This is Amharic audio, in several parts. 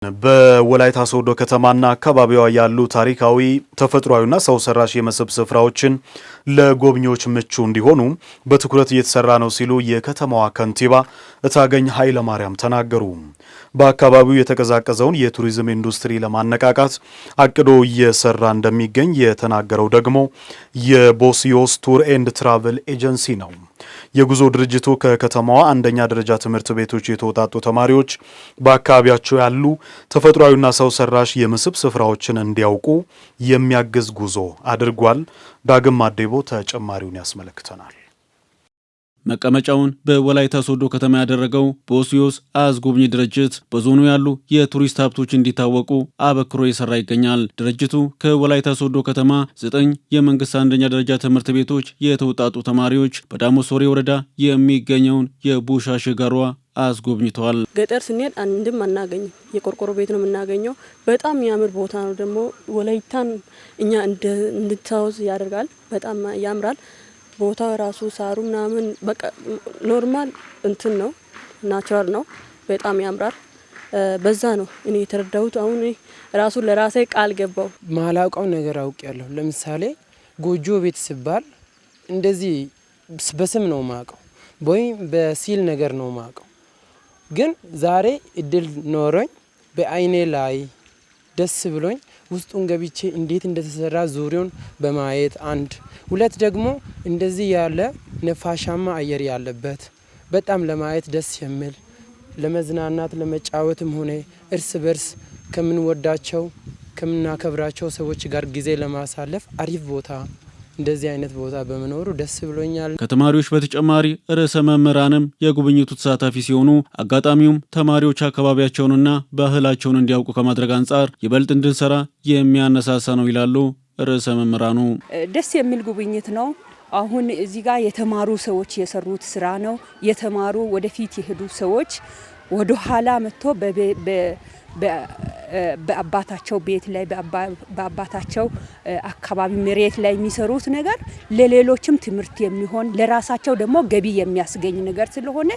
በወላይታ ሶዶ ከተማና አካባቢዋ ያሉ ታሪካዊ ተፈጥሯዊና ሰው ሰራሽ የመስህብ ስፍራዎችን ለጎብኚዎች ምቹ እንዲሆኑ በትኩረት እየተሰራ ነው ሲሉ የከተማዋ ከንቲባ እታገኝ ኃይለማርያም ተናገሩ። በአካባቢው የተቀዛቀዘውን የቱሪዝም ኢንዱስትሪ ለማነቃቃት አቅዶ እየሰራ እንደሚገኝ የተናገረው ደግሞ የቦስዮስ ቱር ኤንድ ትራቨል ኤጀንሲ ነው። የጉዞ ድርጅቱ ከከተማዋ አንደኛ ደረጃ ትምህርት ቤቶች የተውጣጡ ተማሪዎች በአካባቢያቸው ያሉ ተፈጥሯዊና ሰው ሰራሽ የመስህብ ስፍራዎችን እንዲያውቁ የሚያግዝ ጉዞ አድርጓል። ዳግም ማዴቦ ተጨማሪውን ያስመለክተናል። መቀመጫውን በወላይታ ሶዶ ከተማ ያደረገው ቦስዮስ አስጎብኚ ድርጅት በዞኑ ያሉ የቱሪስት ሀብቶች እንዲታወቁ አበክሮ እየሰራ ይገኛል። ድርጅቱ ከወላይታ ሶዶ ከተማ 9 የመንግስት አንደኛ ደረጃ ትምህርት ቤቶች የተውጣጡ ተማሪዎች በዳሞሶሬ ወረዳ የሚገኘውን የቡሻ ሸጋሯ አስጎብኝተዋል። ገጠር ስንሄድ አንድም አናገኝም፣ የቆርቆሮ ቤት ነው የምናገኘው። በጣም የሚያምር ቦታ ነው። ደግሞ ወላይታን እኛ እንድታወዝ ያደርጋል። በጣም ያምራል። ቦታው ራሱ ሳሩ ምናምን በቃ ኖርማል እንትን ነው፣ ናቹራል ነው። በጣም ያምራል። በዛ ነው እኔ የተረዳሁት። አሁን ራሱ ለራሴ ቃል ገባው። ማላውቀው ነገር አውቄያለሁ። ለምሳሌ ጎጆ ቤት ሲባል እንደዚህ በስም ነው ማቀው ወይም በሲል ነገር ነው ማቀው። ግን ዛሬ እድል ኖሮኝ በአይኔ ላይ ደስ ብሎኝ ውስጡን ገብቼ እንዴት እንደተሰራ ዙሪያውን በማየት አንድ ሁለት ደግሞ እንደዚህ ያለ ነፋሻማ አየር ያለበት በጣም ለማየት ደስ የሚል ለመዝናናት ለመጫወትም ሆነ እርስ በርስ ከምንወዳቸው ከምናከብራቸው ሰዎች ጋር ጊዜ ለማሳለፍ አሪፍ ቦታ እንደዚህ አይነት ቦታ በመኖሩ ደስ ብሎኛል። ከተማሪዎች በተጨማሪ ርዕሰ መምህራንም የጉብኝቱ ተሳታፊ ሲሆኑ አጋጣሚውም ተማሪዎች አካባቢያቸውንና ባህላቸውን እንዲያውቁ ከማድረግ አንጻር ይበልጥ እንድንሰራ የሚያነሳሳ ነው ይላሉ ርዕሰ መምህራኑ። ደስ የሚል ጉብኝት ነው። አሁን እዚህ ጋር የተማሩ ሰዎች የሰሩት ስራ ነው። የተማሩ ወደፊት የሄዱ ሰዎች ወደ ኋላ መጥቶ በአባታቸው ቤት ላይ በአባታቸው አካባቢ መሬት ላይ የሚሰሩት ነገር ለሌሎችም ትምህርት የሚሆን ለራሳቸው ደግሞ ገቢ የሚያስገኝ ነገር ስለሆነ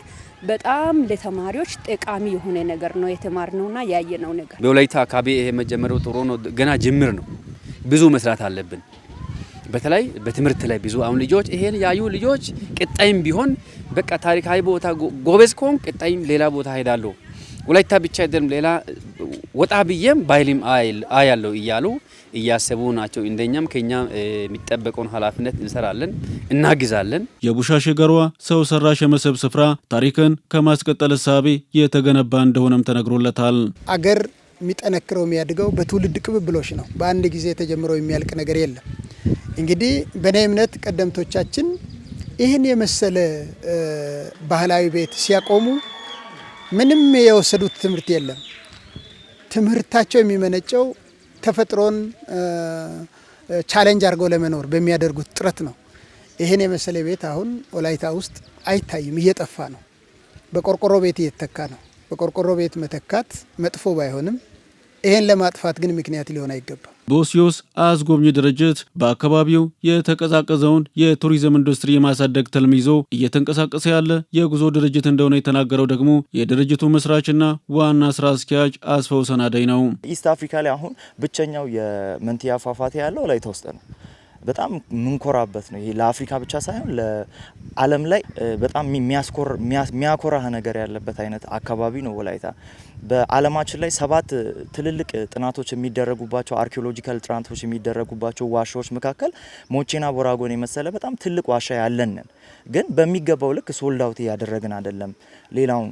በጣም ለተማሪዎች ጠቃሚ የሆነ ነገር ነው የተማርነውና ያየነው ነገር። በወላይታ አካባቢ ይሄ መጀመሪያው ጥሩ ነው። ገና ጅምር ነው። ብዙ መስራት አለብን። በተለይ በትምህርት ላይ ብዙ አሁን ልጆች ይሄን ያዩ ልጆች ቀጣይም ቢሆን በቃ ታሪካዊ ቦታ ጎበዝ ከሆን ቀጣይም ሌላ ቦታ ሄዳለሁ ወላይታ ብቻ አይደለም ሌላ ወጣ ብዬም ባይልም አያለው እያሉ እያሰቡ ናቸው። እንደኛም ከኛ የሚጠበቀውን ኃላፊነት እንሰራለን፣ እናግዛለን። የቡሻ ሸጋሯ ሰው ሰራሽ የመስህብ ስፍራ ታሪክን ከማስቀጠል እሳቤ የተገነባ እንደሆነም ተነግሮለታል። አገር የሚጠነክረው የሚያድገው በትውልድ ቅብብሎሽ ነው። በአንድ ጊዜ ተጀምሮ የሚያልቅ ነገር የለም። እንግዲህ በእኔ እምነት ቀደምቶቻችን ይህን የመሰለ ባህላዊ ቤት ሲያቆሙ ምንም የወሰዱት ትምህርት የለም። ትምህርታቸው የሚመነጨው ተፈጥሮን ቻሌንጅ አድርገው ለመኖር በሚያደርጉት ጥረት ነው። ይህን የመሰለ ቤት አሁን ወላይታ ውስጥ አይታይም፣ እየጠፋ ነው። በቆርቆሮ ቤት እየተተካ ነው። በቆርቆሮ ቤት መተካት መጥፎ ባይሆንም ይህን ለማጥፋት ግን ምክንያት ሊሆን አይገባም። ቦስዮስ አስጎብኚ ድርጅት በአካባቢው የተቀዛቀዘውን የቱሪዝም ኢንዱስትሪ የማሳደግ ትልም ይዞ እየተንቀሳቀሰ ያለ የጉዞ ድርጅት እንደሆነ የተናገረው ደግሞ የድርጅቱ መስራችና ዋና ስራ አስኪያጅ አስፋው ሰናዳይ ነው። ኢስት አፍሪካ ላይ አሁን ብቸኛው የመንቲያ ፏፏቴ ያለው ወላይታ ውስጥ ነው። በጣም ምንኮራበት ነው። ይሄ ለአፍሪካ ብቻ ሳይሆን ለዓለም ላይ በጣም የሚያኮራ ነገር ያለበት አይነት አካባቢ ነው ወላይታ። በዓለማችን ላይ 7 ትልልቅ ጥናቶች የሚደረጉባቸው አርኪኦሎጂካል ጥናቶች የሚደረጉባቸው ዋሻዎች መካከል ሞቼና ቦራጎን የመሰለ በጣም ትልቅ ዋሻ ያለን ግን በሚገባው ልክ ሶልድ አውት ያደረግን አይደለም። ሌላው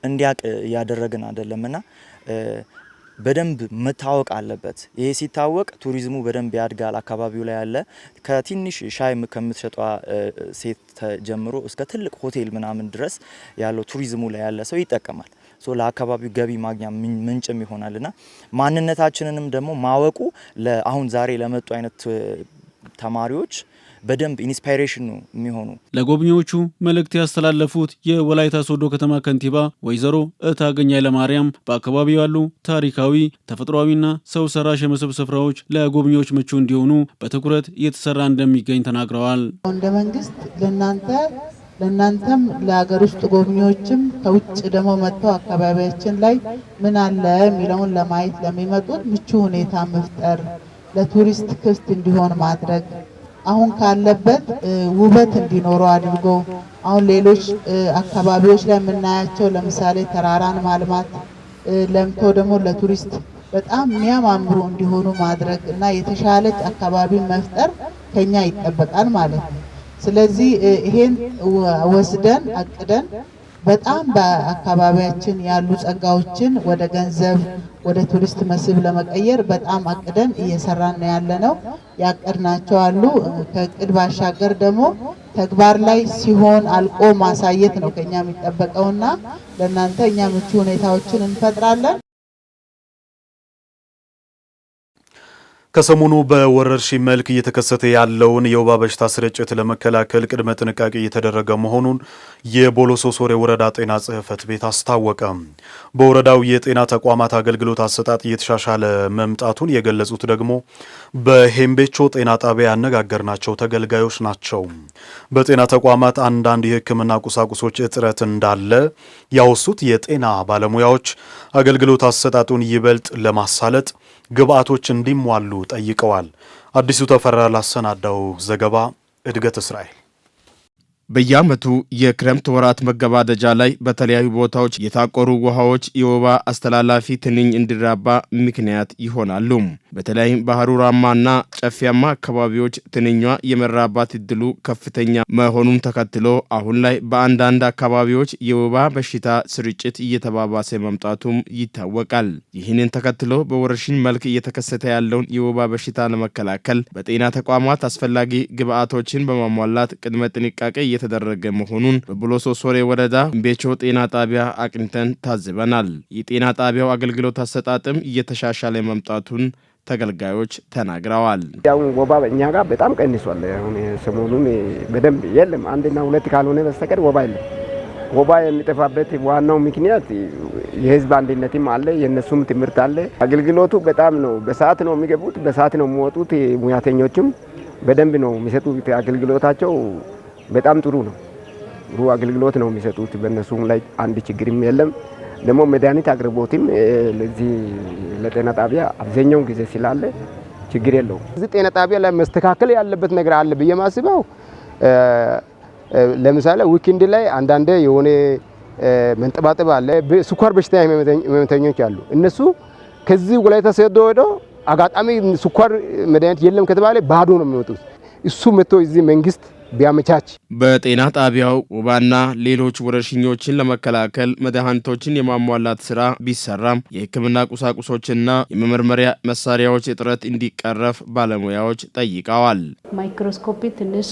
እንዲያቅ ያደረግን አይደለምና በደንብ መታወቅ አለበት። ይሄ ሲታወቅ ቱሪዝሙ በደንብ ያድጋል። አካባቢው ላይ ያለ ከትንሽ ሻይ ከምትሸጧ ሴት ጀምሮ እስከ ትልቅ ሆቴል ምናምን ድረስ ያለው ቱሪዝሙ ላይ ያለ ሰው ይጠቀማል። ለአካባቢው ገቢ ማግኛ ምንጭም ይሆናልና ማንነታችንንም ደግሞ ማወቁ ለአሁን ዛሬ ለመጡ አይነት ተማሪዎች በደንብ ኢንስፓይሬሽን ነው የሚሆኑ። ለጎብኚዎቹ መልእክት ያስተላለፉት የወላይታ ሶዶ ከተማ ከንቲባ ወይዘሮ እታገኝ ኃይለማርያም በአካባቢው ያሉ ታሪካዊ ተፈጥሯዊና ሰው ሰራሽ የመስህብ ስፍራዎች ለጎብኚዎች ምቹ እንዲሆኑ በትኩረት እየተሰራ እንደሚገኝ ተናግረዋል። እንደ መንግስት ለናንተ ለናንተም ለሀገር ውስጥ ጎብኚዎችም ከውጭ ደግሞ መጥተው አካባቢያችን ላይ ምን አለ የሚለውን ለማየት ለሚመጡት ምቹ ሁኔታ መፍጠር፣ ለቱሪስት ክፍት እንዲሆን ማድረግ፣ አሁን ካለበት ውበት እንዲኖረው አድርጎ አሁን ሌሎች አካባቢዎች ላይ የምናያቸው ለምሳሌ ተራራን ማልማት ለምቶ ደግሞ ለቱሪስት በጣም የሚያማምሩ እንዲሆኑ ማድረግ እና የተሻለች አካባቢ መፍጠር ከኛ ይጠበቃል ማለት ነው። ስለዚህ ይሄን ወስደን አቅደን በጣም በአካባቢያችን ያሉ ጸጋዎችን ወደ ገንዘብ ወደ ቱሪስት መስህብ ለመቀየር በጣም አቅደን እየሰራን ያለነው ያቀድናቸው አሉ። ከእቅድ ባሻገር ደግሞ ተግባር ላይ ሲሆን አልቆ ማሳየት ነው ከኛ የሚጠበቀውና ለእናንተ እኛ ምቹ ሁኔታዎችን እንፈጥራለን። ከሰሞኑ በወረርሽኝ መልክ እየተከሰተ ያለውን የወባ በሽታ ስርጭት ለመከላከል ቅድመ ጥንቃቄ እየተደረገ መሆኑን የቦሎሶ ሶሬ ወረዳ ጤና ጽሕፈት ቤት አስታወቀ። በወረዳው የጤና ተቋማት አገልግሎት አሰጣጥ እየተሻሻለ መምጣቱን የገለጹት ደግሞ በሄምቤቾ ጤና ጣቢያ ያነጋገርናቸው ተገልጋዮች ናቸው። በጤና ተቋማት አንዳንድ የሕክምና ቁሳቁሶች እጥረት እንዳለ ያወሱት የጤና ባለሙያዎች አገልግሎት አሰጣጡን ይበልጥ ለማሳለጥ ግብአቶች እንዲሟሉ ጠይቀዋል። አዲሱ ተፈራ ላሰናዳው ዘገባ እድገት እስራኤል። በየዓመቱ የክረምት ወራት መገባደጃ ላይ በተለያዩ ቦታዎች የታቆሩ ውሃዎች የወባ አስተላላፊ ትንኝ እንዲራባ ምክንያት ይሆናሉ። በተለይም በሀሩራማና ጨፊያማ አካባቢዎች ትንኟ የመራባት እድሉ ከፍተኛ መሆኑን ተከትሎ አሁን ላይ በአንዳንድ አካባቢዎች የወባ በሽታ ስርጭት እየተባባሰ መምጣቱም ይታወቃል። ይህንን ተከትሎ በወረርሽኝ መልክ እየተከሰተ ያለውን የወባ በሽታ ለመከላከል በጤና ተቋማት አስፈላጊ ግብአቶችን በማሟላት ቅድመ ጥንቃቄ እየተደረገ መሆኑን በቦሎሶ ሶሬ ወረዳ ሄምቤቾ ጤና ጣቢያ አቅንተን ታዝበናል። የጤና ጣቢያው አገልግሎት አሰጣጥም እየተሻሻለ መምጣቱን ተገልጋዮች ተናግረዋል። ያው ወባ እኛ ጋር በጣም ቀንሷል። አሁን ሰሞኑን በደንብ የለም፣ አንድና ሁለት ካልሆነ በስተቀር ወባ የለም። ወባ የሚጠፋበት ዋናው ምክንያት የህዝብ አንድነትም አለ፣ የነሱም ትምህርት አለ። አገልግሎቱ በጣም ነው፣ በሰዓት ነው የሚገቡት፣ በሰዓት ነው የሚወጡት። ሙያተኞችም በደንብ ነው የሚሰጡት። አገልግሎታቸው በጣም ጥሩ ነው። ጥሩ አገልግሎት ነው የሚሰጡት። በእነሱም ላይ አንድ ችግርም የለም። ደግሞ መድኃኒት አቅርቦትም ለዚህ ለጤና ጣቢያ አብዛኛውን ጊዜ ስላለ ችግር የለውም። እዚህ ጤና ጣቢያ ላይ መስተካከል ያለበት ነገር አለ ብዬ ማስበው ለምሳሌ ዊክንድ ላይ አንዳንዴ የሆነ መንጠባጠብ አለ። ስኳር በሽታ ህመምተኞች አሉ። እነሱ ከዚህ ወላይታ ሶዶ ሄደው አጋጣሚ ስኳር መድኃኒት የለም ከተባለ ባዶ ነው የሚወጡት። እሱ መጥቶ እዚህ መንግስት ቢያመቻች። በጤና ጣቢያው ወባና ሌሎች ወረርሽኞችን ለመከላከል መድኃኒቶችን የማሟላት ስራ ቢሰራም የሕክምና ቁሳቁሶችና የመመርመሪያ መሳሪያዎች እጥረት እንዲቀረፍ ባለሙያዎች ጠይቀዋል። ማይክሮስኮፒ ትንሽ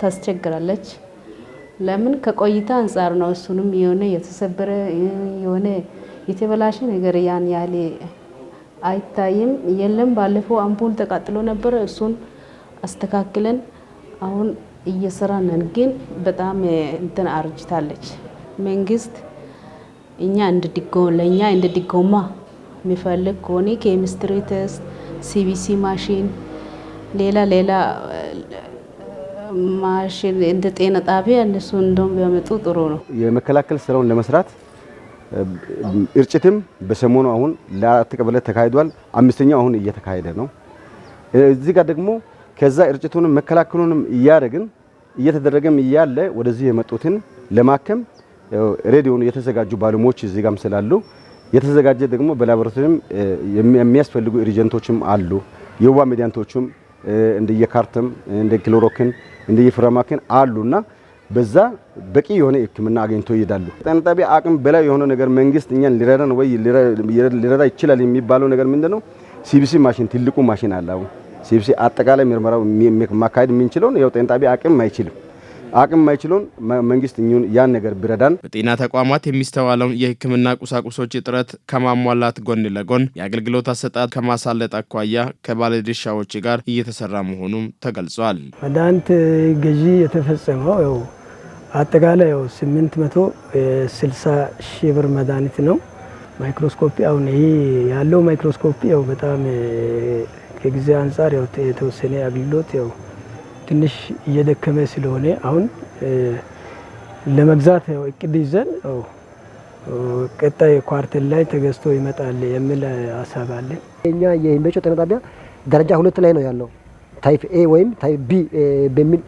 ታስቸግራለች። ለምን ከቆይታ አንጻር ነው። እሱንም የሆነ የተሰበረ የሆነ የተበላሸ ነገር ያን ያህል አይታይም። የለም ባለፈው አምፖል ተቃጥሎ ነበር። እሱን አስተካክለን አሁን እየሰራን ነን። ግን በጣም እንትን አርጅታለች። መንግስት እኛ ለእኛ እንደ ድጎማ የሚፈልግ ከሆነ ኬሚስትሪ ቴስት፣ ሲቢሲ ማሽን፣ ሌላ ማሽን እንደ ጤና ጣቢያ እነሱ እንደውም ቢያመጡ ጥሩ ነው። የመከላከል ስራውን ለመስራት እርጭትም በሰሞኑ አሁን ለተቀበለ ተካሂዷል። አምስተኛው አሁን እየተካሄደ ነው። እዚህ ጋር ደግሞ ከዛ እርጭቱንም መከላከሉንም እያደረግን እየተደረገም እያለ ወደዚህ የመጡትን ለማከም ሬዲዮን የተዘጋጁ ባለሙያዎች እዚህ ጋርም ስላሉ የተዘጋጀ ደግሞ በላቦራቶሪም የሚያስፈልጉ ኤጀንቶችም አሉ። የወባ መድኃኒቶችም እንደየካርተም እንደ ክሎሮክን እንደየፍራማክን አሉና በዛ በቂ የሆነ ሕክምና አገኝቶ ይሄዳሉ። ጤና ጣቢያ አቅም በላይ የሆነ ነገር መንግስት እኛን ሊረዳን ወይ ሊረዳ ይችላል የሚባለው ነገር ምንድነው? ሲቢሲ ማሽን ትልቁ ማሽን አለ። ሲቢሲ አጠቃላይ ምርመራው ማካሄድ የምንችለውን ያው ጤና ጣቢያ አቅም ማይችለውን መንግስት ያን ነገር ቢረዳን። በጤና ተቋማት የሚስተዋለውን የሕክምና ቁሳቁሶች እጥረት ከማሟላት ጎን ለጎን የአገልግሎት አሰጣጥ ከማሳለጥ አኳያ ከባለድርሻዎች ጋር እየተሰራ መሆኑም ተገልጿል። መድኃኒት ገዢ የተፈጸመው ያው አጠቃላይ ያው 860 ሺህ ብር መድኃኒት ነው። ማይክሮስኮፒ አሁን ይሄ ያለው ማይክሮስኮፒ ያው በጣም ከጊዜ አንጻር ያው የተወሰነ አገልግሎት ያው ትንሽ እየደከመ ስለሆነ አሁን ለመግዛት እቅድ ይዘን ቀጣይ ኳርተር ላይ ተገዝቶ ይመጣል የሚል ሀሳብ አለ። እኛ የኢንቤቾ ጤና ጣቢያ ደረጃ 2 ላይ ነው ያለው። ታይፕ ኤ ወይም ታይፕ ቢ በሚል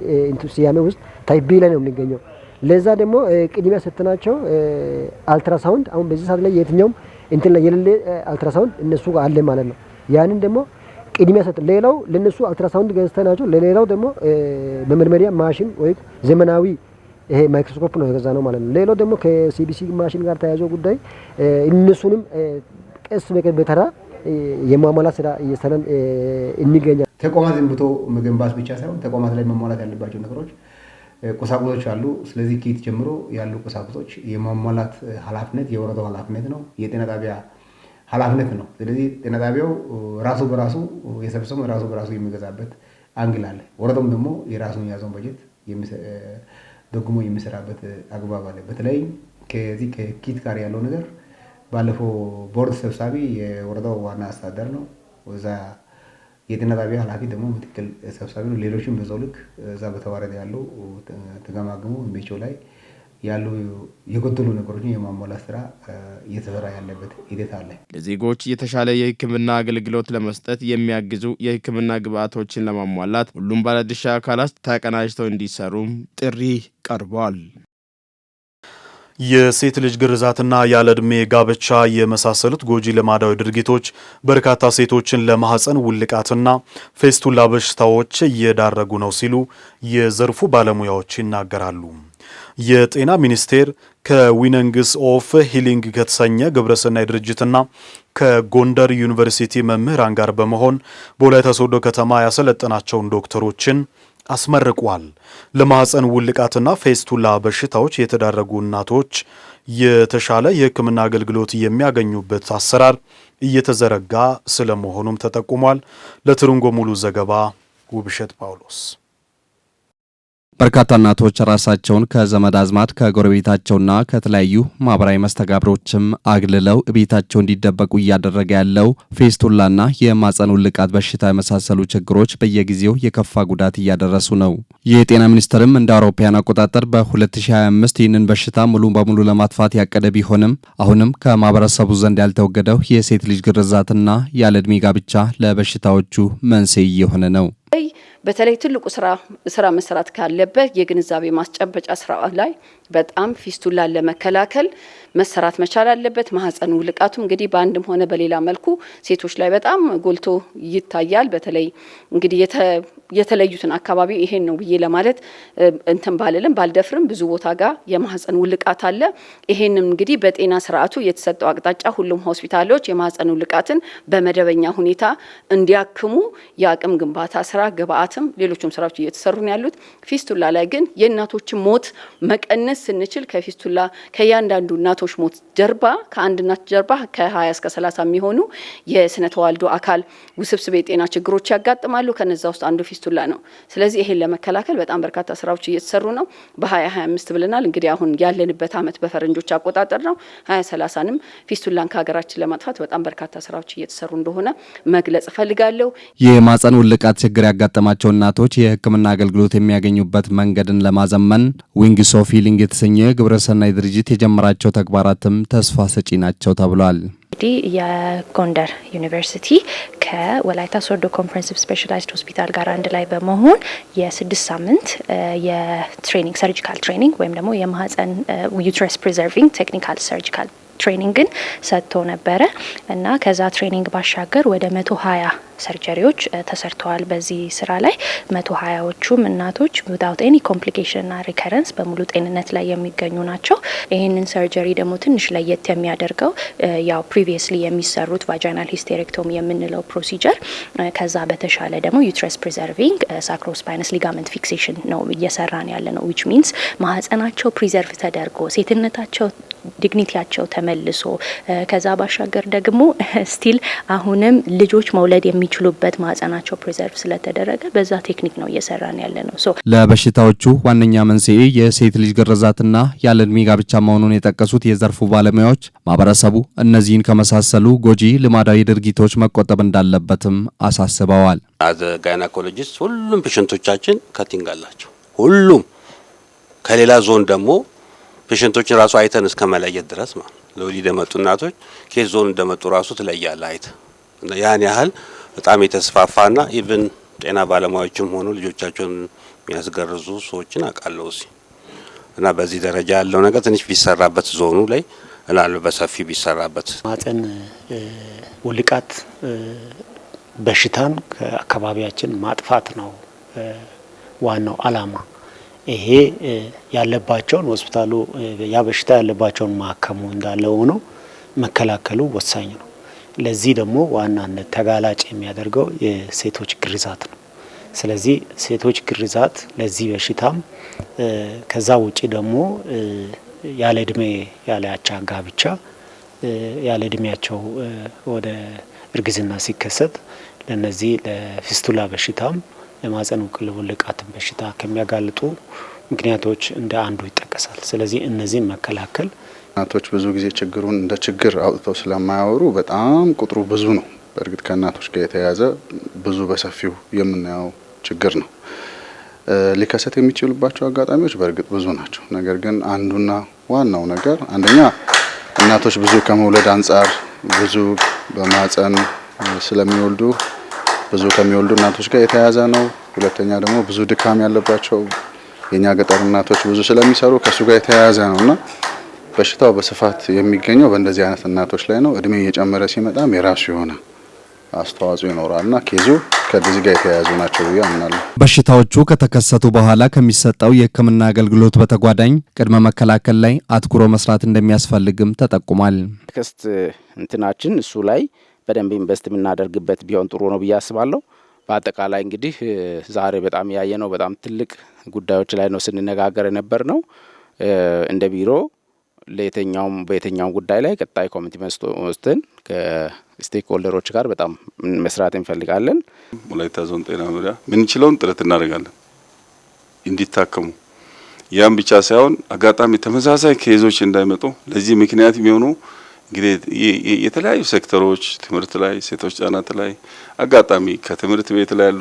ስያሜ ውስጥ ታይፕ ቢ ላይ ነው የሚገኘው። ለዛ ደግሞ ቅድሚያ ሰጥተናቸው አልትራሳውንድ አሁን በዚህ ሰዓት ላይ የትኛውም እንትን ላይ የሌለ አልትራሳውንድ እነሱ ጋር አለ ማለት ነው። ያንን ደግሞ ቅድሚያ ሰጥ ሌላው ለነሱ አልትራሳውንድ ገዝተናቸው ለሌላው ደግሞ መመርመሪያ ማሽን ወይ ዘመናዊ ይሄ ማይክሮስኮፕ ነው የገዛ ነው ማለት ነው። ሌላው ደግሞ ከሲቢሲ ማሽን ጋር ተያይዞ ጉዳይ እነሱንም ቀስ በተራ የማሟላት ስራ እየሰራን እንገኛለን። ተቋማት ዝምብቶ መገንባት ብቻ ሳይሆን ተቋማት ላይ መሟላት ያለባቸው ነገሮች ቁሳቁሶች አሉ። ስለዚህ ኪት ጀምሮ ያሉ ቁሳቁሶች የማሟላት ኃላፊነት የወረዳው ኃላፊነት ነው፣ የጤና ጣቢያ ኃላፊነት ነው። ስለዚህ ጤና ጣቢያው ራሱ በራሱ የሰብሰበው ራሱ በራሱ የሚገዛበት አንግል አለ። ወረዳውም ደግሞ የራሱን የያዘውን በጀት ደግሞ የሚሰራበት አግባብ አለ። በተለይ ከዚህ ከኪት ጋር ያለው ነገር ባለፈው ቦርድ ሰብሳቢ የወረዳው ዋና አስተዳደር ነው። እዛ የጤና ጣቢያ ኃላፊ ደግሞ ምክትል ሰብሳቢ ነው። ሌሎችም በዛው ልክ እዛ በተዋረደ ያለው ተገማግሞ ኢንቤቾ ላይ ያሉ የጎደሉ ነገሮችን የማሟላት ስራ እየተሰራ ያለበት ሂደት አለ። ለዜጎች የተሻለ የሕክምና አገልግሎት ለመስጠት የሚያግዙ የሕክምና ግብዓቶችን ለማሟላት ሁሉም ባለድርሻ አካላት ተቀናጅተው እንዲሰሩ ጥሪ ቀርቧል። የሴት ልጅ ግርዛትና ያለ ዕድሜ ጋብቻ የመሳሰሉት ጎጂ ልማዳዊ ድርጊቶች በርካታ ሴቶችን ለማህፀን ውልቃትና ፌስቱላ በሽታዎች እየዳረጉ ነው ሲሉ የዘርፉ ባለሙያዎች ይናገራሉ። የጤና ሚኒስቴር ከዊነንግስ ኦፍ ሂሊንግ ከተሰኘ ግብረሰናይ ድርጅትና ከጎንደር ዩኒቨርሲቲ መምህራን ጋር በመሆን በወላይታ ሶዶ ከተማ ያሰለጠናቸውን ዶክተሮችን አስመርቋል። ለማህፀን ውልቃትና ፌስቱላ በሽታዎች የተዳረጉ እናቶች የተሻለ የሕክምና አገልግሎት የሚያገኙበት አሰራር እየተዘረጋ ስለመሆኑም ተጠቁሟል። ለትርንጎ ሙሉ ዘገባ ውብሸት ጳውሎስ። በርካታ እናቶች ራሳቸውን ከዘመድ አዝማድ ከጎረቤታቸውና ከተለያዩ ማህበራዊ መስተጋብሮችም አግልለው ቤታቸው እንዲደበቁ እያደረገ ያለው ፌስቱላና የማህፀን ውልቃት በሽታ የመሳሰሉ ችግሮች በየጊዜው የከፋ ጉዳት እያደረሱ ነው። የጤና ሚኒስቴርም እንደ አውሮፓውያን አቆጣጠር በ2025 ይህንን በሽታ ሙሉ በሙሉ ለማጥፋት ያቀደ ቢሆንም አሁንም ከማህበረሰቡ ዘንድ ያልተወገደው የሴት ልጅ ግርዛትና ያለ ዕድሜ ጋብቻ ለበሽታዎቹ መንስኤ እየሆነ ነው። በተለይ ትልቁ ስራ መሰራት ካለበት የግንዛቤ ማስጨበጫ ስራ ላይ በጣም ፊስቱላን ለመከላከል መሰራት መቻል አለበት። ማህፀን ውልቃቱ እንግዲህ በአንድም ሆነ በሌላ መልኩ ሴቶች ላይ በጣም ጎልቶ ይታያል። በተለይ እንግዲህ የተለዩትን አካባቢ ይሄን ነው ብዬ ለማለት እንትን ባልደፍርም ብዙ ቦታ ጋር የማህፀን ውልቃት አለ። ይሄንም እንግዲህ በጤና ስርዓቱ የተሰጠው አቅጣጫ ሁሉም ሆስፒታሎች የማህፀን ውልቃትን በመደበኛ ሁኔታ እንዲያክሙ የአቅም ግንባታ ስራ ግብአትም ሌሎችም ስራዎች እየተሰሩ ነው ያሉት። ፊስቱላ ላይ ግን የእናቶችን ሞት መቀነስ ስንችል ከፊስቱላ ከያንዳንዱ እናቶች ሞት ጀርባ ከአንድ እናት ጀርባ ከ20 እስከ 30 የሚሆኑ የስነ ተዋልዶ አካል ውስብስብ የጤና ችግሮች ያጋጥማሉ። ከነዛ ውስጥ አንዱ ፊስቱላ ነው። ስለዚህ ይሄን ለመከላከል በጣም በርካታ ስራዎች እየተሰሩ ነው። በ2025 ብለናል እንግዲህ አሁን ያለንበት አመት በፈረንጆች አቆጣጠር ነው። 2030ንም ፊስቱላን ከሀገራችን ለማጥፋት በጣም በርካታ ስራዎች እየተሰሩ እንደሆነ መግለጽ እፈልጋለሁ። የማህፀን ውልቃት ችግር ያጋጠማቸው እናቶች የሕክምና አገልግሎት የሚያገኙበት መንገድን ለማዘመን ዊንግስ ኦፍ ሂሊንግ የተሰኘ ግብረሰናይ ድርጅት የጀመራቸው ተግባራትም ተስፋ ሰጪ ናቸው ተብሏል። እንግዲህ የጎንደር ዩኒቨርሲቲ ከወላይታ ሶዶ ኮምፕሬሄንሲቭ ስፔሻላይዝድ ሆስፒታል ጋር አንድ ላይ በመሆን የ6 ሳምንት የትሬኒንግ ሰርጂካል ትሬኒንግ ወይም ደግሞ የማህፀን ዩትረስ ፕሪዘርቪንግ ቴክኒካል ሰርጂካል ትሬኒንግን ሰጥቶ ነበረ እና ከዛ ትሬኒንግ ባሻገር ወደ 120 ሰርጀሪዎች ተሰርተዋል። በዚህ ስራ ላይ 120ዎቹም እናቶች ዊዛውት ኤኒ ኮምፕሊኬሽን እና ሪከረንስ በሙሉ ጤንነት ላይ የሚገኙ ናቸው። ይህንን ሰርጀሪ ደግሞ ትንሽ ለየት የሚያደርገው ያው ፕሪቪየስሊ የሚሰሩት ቫጃይናል ሂስቴሬክቶሚ የምንለው ፕሮሲጀር ከዛ በተሻለ ደግሞ ዩትረስ ፕሪዘርቪንግ ሳክሮስፓይነስ ሊጋመንት ፊክሴሽን ነው እየሰራን ያለ ነው። ዊች ሚንስ ማህፀናቸው ፕሪዘርቭ ተደርጎ ሴትነታቸው ዲግኒቲያቸው ተመልሶ ከዛ ባሻገር ደግሞ ስቲል አሁንም ልጆች መውለድ የሚችሉበት ማህፀናቸው ፕሪዘርቭ ስለተደረገ በዛ ቴክኒክ ነው እየሰራን ያለ ነው። ለበሽታዎቹ ዋነኛ መንስኤ የሴት ልጅ ግርዛትና ያለ ዕድሜ ጋብቻ መሆኑን የጠቀሱት የዘርፉ ባለሙያዎች ማህበረሰቡ እነዚህን ከመሳሰሉ ጎጂ ልማዳዊ ድርጊቶች መቆጠብ እንዳለበትም አሳስበዋል። አዘ ጋይናኮሎጂስት ሁሉም ፔሸንቶቻችን ከቲንግ አላቸው። ሁሉም ከሌላ ዞን ደግሞ ፔሸንቶችን ራሱ አይተን እስከ መለየት ድረስ ማለት ለወሊድ የመጡ እናቶች ኬዝ ዞን እንደመጡ ራሱ ትለያለህ አይተ እና ያን ያህል በጣም የተስፋፋና ኢቭን ጤና ባለሙያዎችም ሆኑ ልጆቻቸውን የሚያስገርዙ ሰዎችን አውቃለሁ እና በዚህ ደረጃ ያለው ነገር ትንሽ ቢሰራበት ዞኑ ላይ እላለሁ በሰፊ ቢሰራበት። ማህፀን ውልቃት በሽታን ከአካባቢያችን ማጥፋት ነው ዋናው አላማ። ይሄ ያለባቸውን ሆስፒታሉ ያ በሽታ ያለባቸውን ማከሙ እንዳለ ሆኖ መከላከሉ ወሳኝ ነው። ለዚህ ደግሞ ዋናነት ተጋላጭ የሚያደርገው የሴቶች ግርዛት ነው። ስለዚህ ሴቶች ግርዛት ለዚህ በሽታም ከዛ ውጪ ደግሞ ያለ እድሜ ያለ አቻ ጋብቻ ያለ እድሜያቸው ወደ እርግዝና ሲከሰት ለነዚህ ለፊስቱላ በሽታም ለማህፀን ውልቃት በሽታ ከሚያጋልጡ ምክንያቶች እንደ አንዱ ይጠቀሳል። ስለዚህ እነዚህን መከላከል እናቶች ብዙ ጊዜ ችግሩን እንደ ችግር አውጥተው ስለማያወሩ በጣም ቁጥሩ ብዙ ነው። በእርግጥ ከእናቶች ጋር የተያያዘ ብዙ በሰፊው የምናየው ችግር ነው። ሊከሰት የሚችሉባቸው አጋጣሚዎች በእርግጥ ብዙ ናቸው። ነገር ግን አንዱና ዋናው ነገር አንደኛ እናቶች ብዙ ከመውለድ አንጻር ብዙ በማህፀን ስለሚወልዱ ብዙ ከሚወልዱ እናቶች ጋር የተያያዘ ነው። ሁለተኛ ደግሞ ብዙ ድካም ያለባቸው የኛ ገጠር እናቶች ብዙ ስለሚሰሩ ከሱ ጋር የተያያዘ ነውና በሽታው በስፋት የሚገኘው በእንደዚህ አይነት እናቶች ላይ ነው። እድሜ እየጨመረ ሲመጣም የራሱ የሆነ አስተዋጽኦ ይኖራልና ኬዙ ከዚህ ጋር የተያያዙ ናቸው ብዬ አምናለሁ። በሽታዎቹ ከተከሰቱ በኋላ ከሚሰጠው የሕክምና አገልግሎት በተጓዳኝ ቅድመ መከላከል ላይ አትኩሮ መስራት እንደሚያስፈልግም ተጠቁሟል። ክስት እንትናችን እሱ ላይ በደንብ ኢንቨስት የምናደርግበት ቢሆን ጥሩ ነው ብዬ አስባለሁ። በአጠቃላይ እንግዲህ ዛሬ በጣም ያየነው በጣም ትልቅ ጉዳዮች ላይ ነው ስንነጋገር የነበር ነው። እንደ ቢሮ በየትኛውም ጉዳይ ላይ ቀጣይ ኮሚትመንት ወስደን ከስቴክ ሆልደሮች ጋር በጣም መስራት እንፈልጋለን። ወላይታ ዞን ጤና መምሪያ ምንችለውን ጥረት እናደርጋለን እንዲታከሙ። ያም ብቻ ሳይሆን አጋጣሚ ተመሳሳይ ኬዞች እንዳይመጡ ለዚህ ምክንያት የሚሆኑ እንግዲህ የተለያዩ ሴክተሮች ትምህርት ላይ፣ ሴቶች ህጻናት ላይ አጋጣሚ ከትምህርት ቤት ላይ ያሉ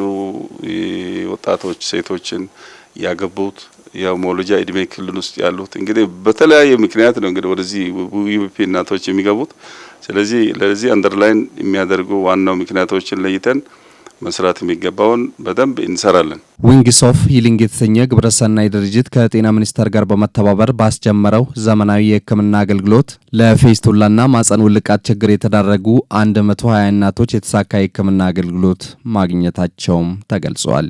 ወጣቶች ሴቶችን ያገቡት ያው መውለጃ እድሜ ክልል ውስጥ ያሉት እንግዲህ በተለያየ ምክንያት ነው እንግዲህ ወደዚህ ዩፒ እናቶች የሚገቡት። ስለዚህ ለዚህ አንደርላይን የሚያደርጉ ዋናው ምክንያቶችን ለይተን መስራት የሚገባውን በደንብ እንሰራለን። ዊንግስ ኦፍ ሂሊንግ የተሰኘ ግብረሰናይ ድርጅት ከጤና ሚኒስቴር ጋር በመተባበር ባስጀመረው ዘመናዊ የሕክምና አገልግሎት ለፌስቱላና ማህፀን ውልቃት ችግር የተዳረጉ 120 እናቶች የተሳካ የሕክምና አገልግሎት ማግኘታቸውም ተገልጿል።